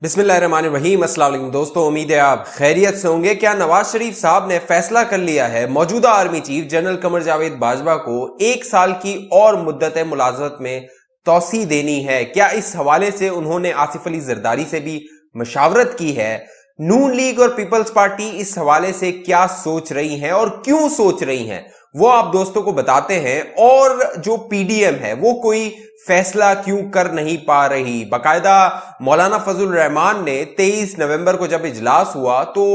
बिस्मिल्लाहिर्रहमानिर्रहीम। अस्सलाम वालेकुम दोस्तों, उम्मीद है आप खैरियत से होंगे। क्या नवाज शरीफ साहब ने फैसला कर लिया है मौजूदा army chief general Qamar Javed Bajwa को 1 साल की और मुद्दत मुलाजमत में तौसी देनी है? क्या इस हवाले से उन्होंने आसिफ अली जरदारी से भी मशावरत की है? नून लीग और पीपल्स पार्टी इस हवाले से क्या सोच रही हैं और क्यों सोच रही हैं, वो आप दोस्तों को बताते हैं। और जो पीडीएम है वो कोई फैसला क्यों कर नहीं पा रही? बाकायदा मौलाना फजल रहमान ने 23 नवंबर को जब इजलास हुआ तो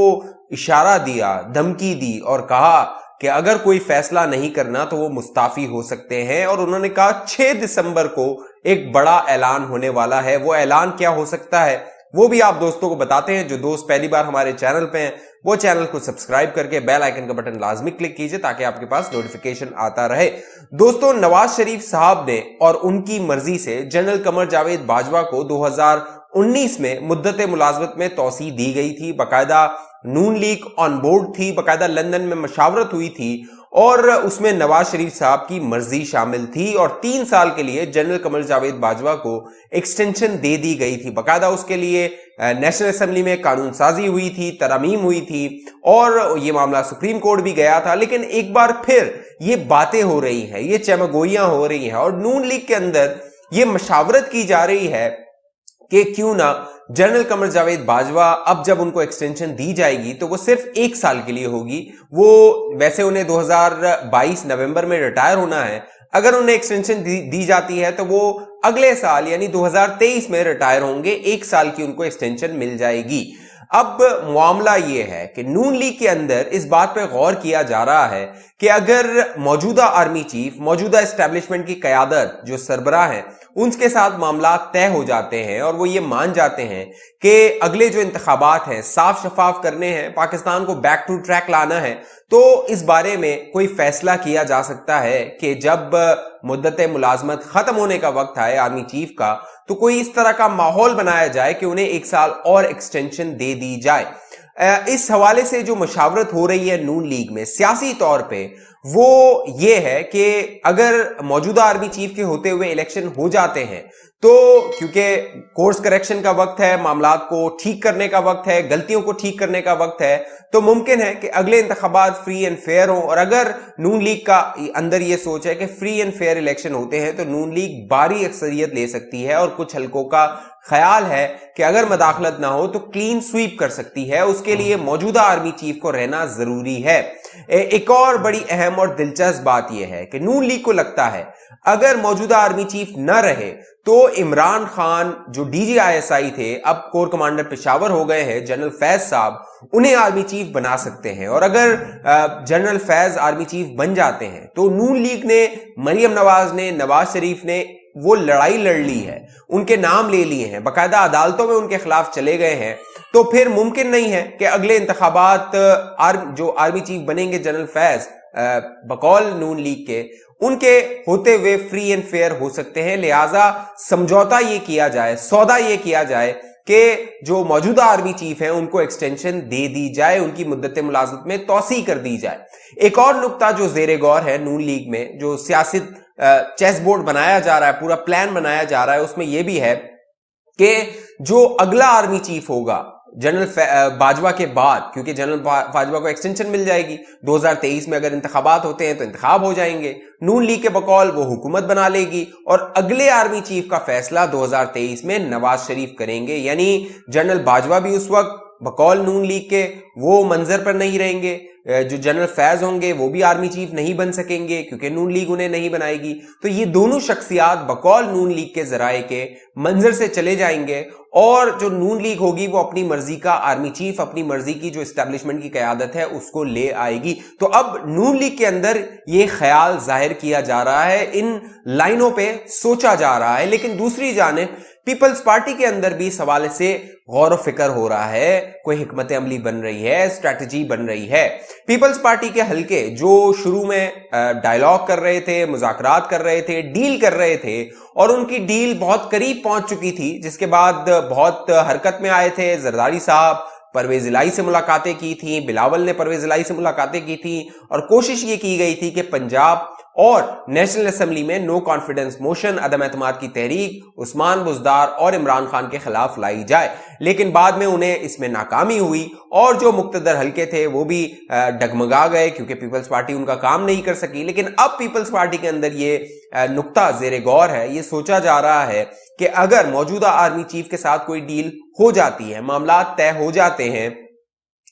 इशारा दिया, धमकी दी और कहा कि अगर कोई फैसला नहीं करना तो वो मुस्ताफी हो सकते हैं। और उन्होंने कहा 6 दिसंबर को एक बड़ा ऐलान होने वाला है। वो ऐलान क्या हो सकता है वो भी आप दोस्तों को बताते हैं। जो दोस्त पहली बार हमारे चैनल पे हैं वो चैनल को सब्सक्राइब करके बेल आइकन का बटन लाजमी क्लिक कीजिए ताकि आपके पास नोटिफिकेशन आता रहे। दोस्तों, नवाज शरीफ साहब ने और उनकी मर्जी से जनरल कमर जावेद बाजवा को 2019 में मुद्दत मुलाजमत में तौसी दी गई थी। बाकायदा नून लीग ऑन बोर्ड थी, बाकायदा लंदन में मशावरत हुई थी और उसमें नवाज शरीफ साहब की मर्जी शामिल थी और 3 साल के लिए जनरल कमर जावेद बाजवा को एक्सटेंशन दे दी गई थी। बाकायदा उसके लिए नेशनल असेंबली में कानून साजी हुई थी, तरमीम हुई थी और ये मामला सुप्रीम कोर्ट भी गया था। लेकिन एक बार फिर ये बातें हो रही हैं, ये चमगोइयां हो रही हैं और नून लीग के अंदर ये मशावरत की जा रही है कि क्यों ना जनरल कमर जावेद बाजवा, अब जब उनको एक्सटेंशन दी जाएगी तो वो सिर्फ 1 साल के लिए होगी। वो वैसे उन्हें 2022 नवंबर में रिटायर होना है। अगर उन्हें एक्सटेंशन दी जाती है तो वो अगले साल यानी 2023 में रिटायर होंगे। 1 साल की उनको एक्सटेंशन मिल जाएगी। अब मामला ये है कि नून लीग के अंदर इस बात पर गौर किया जा रहा है कि अगर मौजूदा आर्मी चीफ, मौजूदा एस्टेब्लिशमेंट की कयादत जो सरबराह है उनके साथ मामला तय हो जाते हैं और वो ये मान जाते हैं कि अगले जो इंतखाबात हैं साफ शफाफ करने हैं, पाकिस्तान को बैक टू ट्रैक लाना है, तो इस बारे में कोई फैसला किया जा सकता है कि जब मुद्दत मुलाजमत खत्म होने का वक्त आए आर्मी चीफ का तो कोई इस तरह का माहौल बनाया जाए कि उन्हें 1 साल और एक्सटेंशन दे दी जाए। इस हवाले से जो मशावरत हो रही है नून लीग में सियासी तौर पे वो ये है कि अगर मौजूदा आर्मी चीफ के होते हुए इलेक्शन हो जाते हैं तो क्योंकि कोर्स करेक्शन का वक्त है, मामलात को ठीक करने का वक्त है, गलतियों को ठीक करने का वक्त है, तो मुमकिन है कि अगले इंतखाबात फ्री एंड फेयर हो। और अगर नून लीग का अंदर ये सोच है कि फ्री एंड फेयर इलेक्शन होते हैं तो नून लीग भारी अक्सरियत ले सकती है और कुछ हलकों का ख्याल है कि अगर मदाखलत ना हो तो क्लीन स्वीप कर सकती है। उसके लिए मौजूदा आर्मी चीफ को रहना जरूरी है। एक और बड़ी अहम और दिलचस्प बात यह है कि नून लीग को लगता है अगर मौजूदा आर्मी चीफ न रहे तो इमरान खान जो DGISI थे, अब कोर कमांडर पेशावर हो गए हैं, जनरल फैज साहब, उन्हें आर्मी चीफ बना सकते हैं। और अगर जनरल फैज आर्मी चीफ बन जाते हैं तो नून लीग ने, मरियम नवाज ने, नवाज शरीफ ने वो लड़ाई लड़ ली है, उनके नाम ले लिए हैं, बाकायदा अदालतों में उनके खिलाफ चले गए हैं, तो फिर मुमकिन नहीं है कि अगले इंतखाबात जो आर्मी चीफ बनेंगे जनरल फैज बकौल नून लीग के, उनके होते हुए फ्री एंड फेयर हो सकते हैं। लिहाजा समझौता ये किया जाए, सौदा ये किया जाए कि जो मौजूदा आर्मी चीफ हैं उनको एक्सटेंशन दे दी जाए, उनकी मुद्दत मुलाजमत में तौसी कर दी जाए। एक और नुक्ता जो जेरे गौर है नून लीग में, जो सियासी चेस बोर्ड बनाया जा रहा है, पूरा प्लान बनाया जा रहा है, उसमें यह भी है कि जो अगला आर्मी चीफ होगा जनरल बाजवा के बाद, क्योंकि जनरल बाजवा को एक्सटेंशन मिल जाएगी, 2023 में अगर इंतखाबात होते हैं तो इंतखाब हो जाएंगे, नून लीग के बकौल वो हुकूमत बना लेगी और अगले आर्मी चीफ का फैसला 2023 में नवाज शरीफ करेंगे। यानी जनरल बाजवा भी उस वक्त बकौल नून लीग के वो मंजर पर नहीं रहेंगे, जो जनरल फैज होंगे वो भी आर्मी चीफ नहीं बन सकेंगे क्योंकि नून लीग उन्हें नहीं बनाएगी। तो ये दोनों शख्सियात बकौल नून लीग के जराए के मंजर से चले जाएंगे और जो नून लीग होगी वो अपनी मर्जी का आर्मी चीफ, अपनी मर्जी की जो एस्टेब्लिशमेंट की क़यादत है उसको ले आएगी। तो अब नून लीग के अंदर ये ख्याल जाहिर किया जा रहा है, इन लाइनों पे सोचा जा रहा है। लेकिन दूसरी जानिब पीपल्स पार्टी के अंदर भी इस हवाले से गौर फिक्र हो रहा है, कोई हिकमत अमली बन रही है, स्ट्रैटेजी बन रही है। पीपल्स पार्टी के हलके जो शुरू में डायलॉग कर रहे थे, मुज़ाकरात कर रहे थे, डील कर रहे थे और उनकी डील बहुत करीब पहुंच चुकी थी, जिसके बाद बहुत हरकत में आए थे जरदारी साहब, परवेज इलाही से मुलाकातें की थी, बिलावल ने परवेज इलाही से मुलाकातें की थी और कोशिश ये की गई थी कि पंजाब और नेशनल असेंबली में नो कॉन्फिडेंस मोशन, अदम एतमाद की तहरीक उस्मान बुज़दार और इमरान खान के खिलाफ लाई जाए, लेकिन बाद में उन्हें इसमें नाकामी हुई और जो मुक्तदर हल्के थे वो भी डगमगा गए क्योंकि पीपल्स पार्टी उनका काम नहीं कर सकी। लेकिन अब पीपल्स पार्टी के अंदर ये नुक्ता ज़ेरे गौर है, ये सोचा जा रहा है कि अगर मौजूदा आर्मी चीफ के साथ कोई डील हो जाती है, मामला तय हो जाते हैं,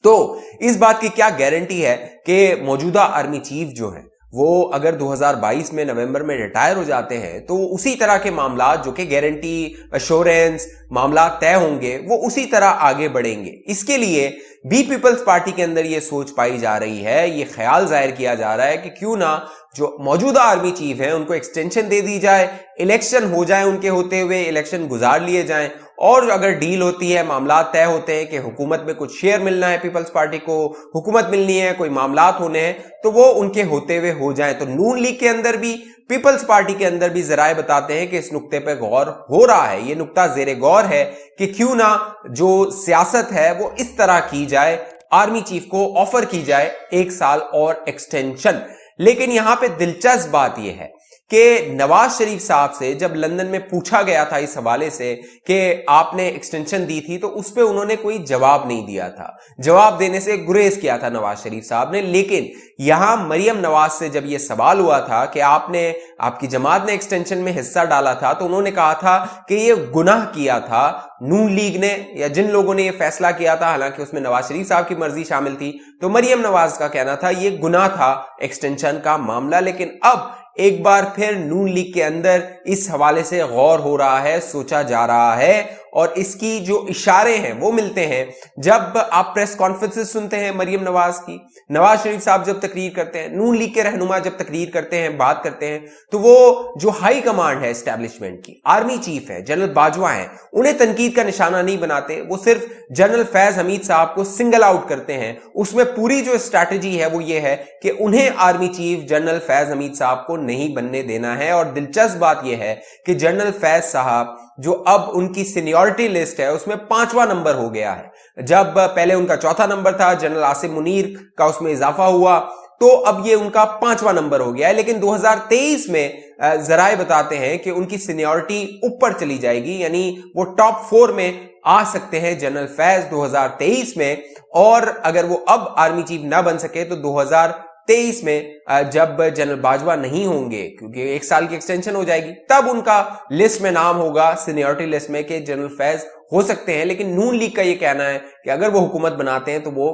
तो इस बात की क्या गारंटी है कि मौजूदा आर्मी चीफ जो है वो अगर 2022 में नवंबर में रिटायर हो जाते हैं तो उसी तरह के मामला जो कि गारंटी अश्योरेंस मामला तय होंगे वो उसी तरह आगे बढ़ेंगे। इसके लिए भी पीपल्स पार्टी के अंदर ये सोच पाई जा रही है, ये ख्याल जाहिर किया जा रहा है कि क्यों ना जो मौजूदा आर्मी चीफ हैं उनको एक्सटेंशन दे दी जाए, इलेक्शन हो जाए, उनके होते हुए इलेक्शन गुजार लिए जाएं और अगर डील होती है, मामला तय होते हैं कि हुकूमत में कुछ शेयर मिलना है, पीपल्स पार्टी को हुकूमत मिलनी है, कोई मामलात होने हैं, तो वो उनके होते हुए हो जाएं। तो नून लीग के अंदर भी, पीपल्स पार्टी के अंदर भी जराए बताते हैं कि इस नुक्ते पे गौर हो रहा है, ये नुक्ता ज़ेरे गौर है कि क्यों ना जो सियासत है वो इस तरह की जाए, आर्मी चीफ को ऑफर की जाए 1 साल और एक्सटेंशन। लेकिन यहां पे दिलचस्प बात यह है कि नवाज शरीफ साहब से जब लंदन में पूछा गया था इस हवाले से कि आपने एक्सटेंशन दी थी, तो उस पे उन्होंने कोई जवाब नहीं दिया था, जवाब देने से गुरेज किया था नवाज शरीफ साहब ने। लेकिन यहां मरियम नवाज से जब यह सवाल हुआ था कि आपकी जमात ने एक्सटेंशन में हिस्सा डाला था, तो उन्होंने कहा था कि यह गुनाह किया था नून लीग ने या जिन लोगों ने यह फैसला किया था, हालांकि उसमें नवाज शरीफ साहब की मर्जी शामिल थी, तो मरियम नवाज का कहना था यह गुनाह था एक्सटेंशन का मामला। लेकिन अब एक बार फिर नून लीग के अंदर इस हवाले से गौर हो रहा है, सोचा जा रहा है और इसकी जो इशारे हैं वो मिलते हैं जब आप प्रेस कॉन्फ्रेंसेस सुनते हैं मरियम नवाज की, नवाज शरीफ साहब जब तकरीर करते हैं, नून लीग के रहनुमा जब तकरीर करते हैं, बात करते हैं, तो वो जो हाई कमांड है एस्टैब्लिशमेंट की, आर्मी चीफ है, जनरल बाजवा है, उन्हें तनकीद का निशाना नहीं बनाते, वो सिर्फ जनरल फैज हमीद साहब को सिंगल आउट करते हैं। उसमें पूरी जो स्ट्रैटेजी है वो ये है कि उन्हें army chief general Faiz Hamid साहब को नहीं बनने देना है। और दिलचस्प बात यह है कि जनरल फैज साहब जो अब उनकी सीनियरिटी लिस्ट है उसमें 5वां नंबर हो गया है, जब पहले उनका 4था नंबर था, जनरल आसिम मुनीर का उसमें इजाफा हुआ, तो अब ये उनका 5वां नंबर हो गया है। लेकिन 2023 में जराए बताते हैं कि उनकी सीनियरिटी ऊपर चली जाएगी, यानी वो टॉप 4 में आ सकते हैं जनरल फैज 2023 में। और अगर वो अब आर्मी चीफ ना बन सके तो 2023 में जब जनरल बाजवा नहीं होंगे, क्योंकि 1 साल की एक्सटेंशन हो जाएगी, तब उनका लिस्ट में नाम होगा, सीनियरिटी लिस्ट में, कि जनरल फैज हो सकते हैं। लेकिन नून लीग का ये कहना है कि अगर वो हुकूमत बनाते हैं तो वो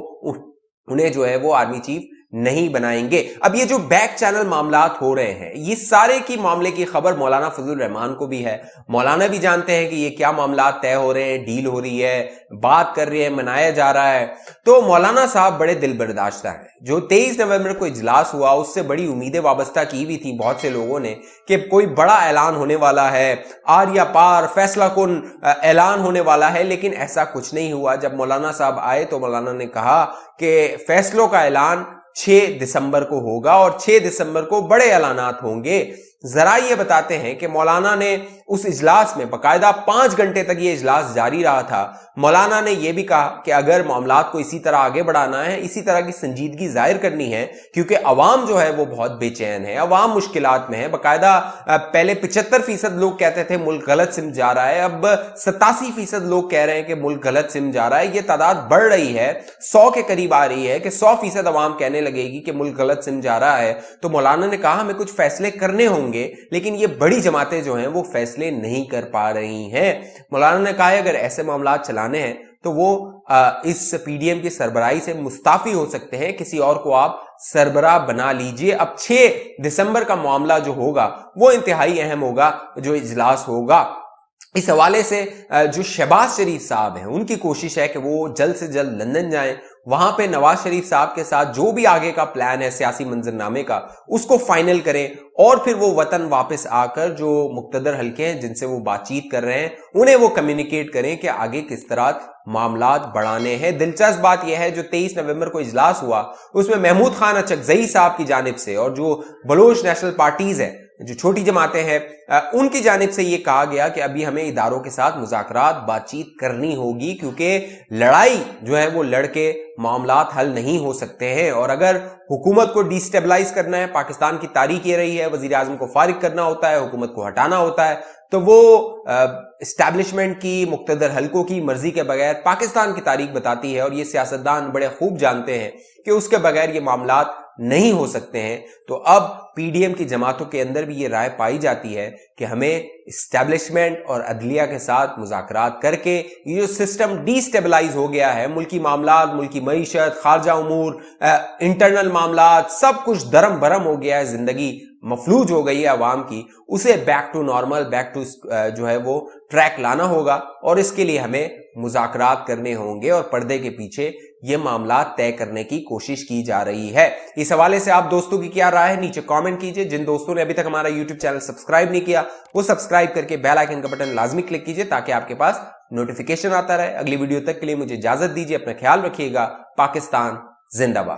उन्हें जो है वो आर्मी चीफ नहीं बनाएंगे। अब ये जो बैक चैनल मामलात हो रहे हैं, ये सारे की मामले की खबर मौलाना फजलुर रहमान को भी है। मौलाना भी जानते हैं कि ये क्या मामलात तय हो रहे हैं, डील हो रही है, बात कर रही है, मनाया जा रहा है। तो मौलाना साहब बड़े दिल बर्दाश्ता है। जो 23 नवंबर को इजलास हुआ उससे बड़ी उम्मीदें वाबस्ता की हुई थी बहुत से लोगों ने कि कोई बड़ा ऐलान होने वाला है, आर या पार फैसला कुन ऐलान होने वाला है, लेकिन ऐसा कुछ नहीं हुआ। जब मौलाना साहब आए तो मौलाना ने कहा कि फैसलों का ऐलान 6 दिसंबर को होगा और 6 दिसंबर को बड़े ऐलानात होंगे। जरा ये बताते हैं कि मौलाना ने उस इजलास में बाकायदा 5 घंटे तक ये इजलास जारी रहा था। मौलाना ने यह भी कहा कि अगर मामलात को इसी तरह आगे बढ़ाना है, इसी तरह की संजीदगी जाहिर करनी है, क्योंकि अवाम जो है वो बहुत बेचैन है, अवाम मुश्किलात में है। बाकायदा पहले 75% लोग कहते थे मुल्क गलत सिम जा रहा है, अब 87% लोग कह रहे हैं कि मुल्क गलत सिम जा रहा है। ये तादाद बढ़ रही है, 100 के करीब आ रही है कि 100% अवाम कहने लगेगी कि मुल्क गलत सिम जा रहा है। तो मौलाना ने कहा हमें कुछ फैसले करने होंगे, लेकिन ये बड़ी जमातें जो हैं वो फैसले नहीं कर पा रही हैं। मौलाना ने कहा अगर ऐसे मामला चलाने हैं तो वो इस पीडीएम की सरबराही से मुस्ताफी हो सकते हैं, किसी और को आप सरबराह बना लीजिए। अब 6 दिसंबर का मामला जो होगा वो इंतहाई अहम होगा, जो इजलास होगा। इस हवाले से जो शहबाज शरीफ साहब हैं उनकी कोशिश है कि वो जल्द से जल्द लंदन जाएं, वहां पे नवाज शरीफ साहब के साथ जो भी आगे का प्लान है सियासी मंजरनामे का उसको फाइनल करें और फिर वो वतन वापस आकर जो मुक्तदर हल्के हैं जिनसे वो बातचीत कर रहे हैं उन्हें वो कम्युनिकेट करें कि आगे किस तरह मामलात बढ़ाने हैं। दिलचस्प बात यह है जो 23 नवंबर को इजलास हुआ उसमें महमूद खान अचकजई साहब की जानिब से और जो बलोच नेशनल पार्टीज है जो छोटी जमातें हैं उनकी जानिब से ये कहा गया कि अभी हमें इदारों के साथ मुज़ाकरात बातचीत करनी होगी, क्योंकि लड़ाई जो है वो लड़के मामलात हल नहीं हो सकते हैं। और अगर हुकूमत को डिस्टेबलाइज करना है, पाकिस्तान की तारीख ये रही है, वजीर आजम को फारिग करना होता है, हुकूमत को हटाना होता है, तो वो एस्टैब्लिशमेंट की, मुक्तदर हलकों की मर्जी के बगैर पाकिस्तान की तारीख बताती है और ये सियासतदान बड़े खूब जानते हैं कि उसके बगैर ये मामलात नहीं हो सकते हैं। तो अब पीडीएम की जमातों के अंदर भी ये राय पाई जाती है कि हमें एस्टैब्लिशमेंट और अदलिया के साथ मुज़ाकरात करके ये जो सिस्टम डिस्टेबलाइज हो गया है, मुल्की मामलात, मुल्की मईशत, खारजा उमूर, इंटरनल मामलात, सब कुछ दरम बरम हो गया है, जिंदगी मफलूज हो गई है अवाम की, उसे back to normal, back to जो है वो ट्रैक लाना होगा। और इसके लिए हमें मुज़ाकरात करने होंगे और पर्दे के पीछे ये मामला तय करने की कोशिश की जा रही है। इस हवाले से आप दोस्तों की क्या राय है, नीचे कमेंट कीजिए। जिन दोस्तों ने अभी तक हमारा यूट्यूब चैनल सब्सक्राइब नहीं किया, वो सब्सक्राइब करके बेल आइकन का बटन लाजमी क्लिक कीजिए ताकि आपके पास नोटिफिकेशन आता रहे। अगली वीडियो तक के लिए मुझे इजाजत दीजिए, अपना ख्याल रखिएगा। पाकिस्तान जिंदाबाद।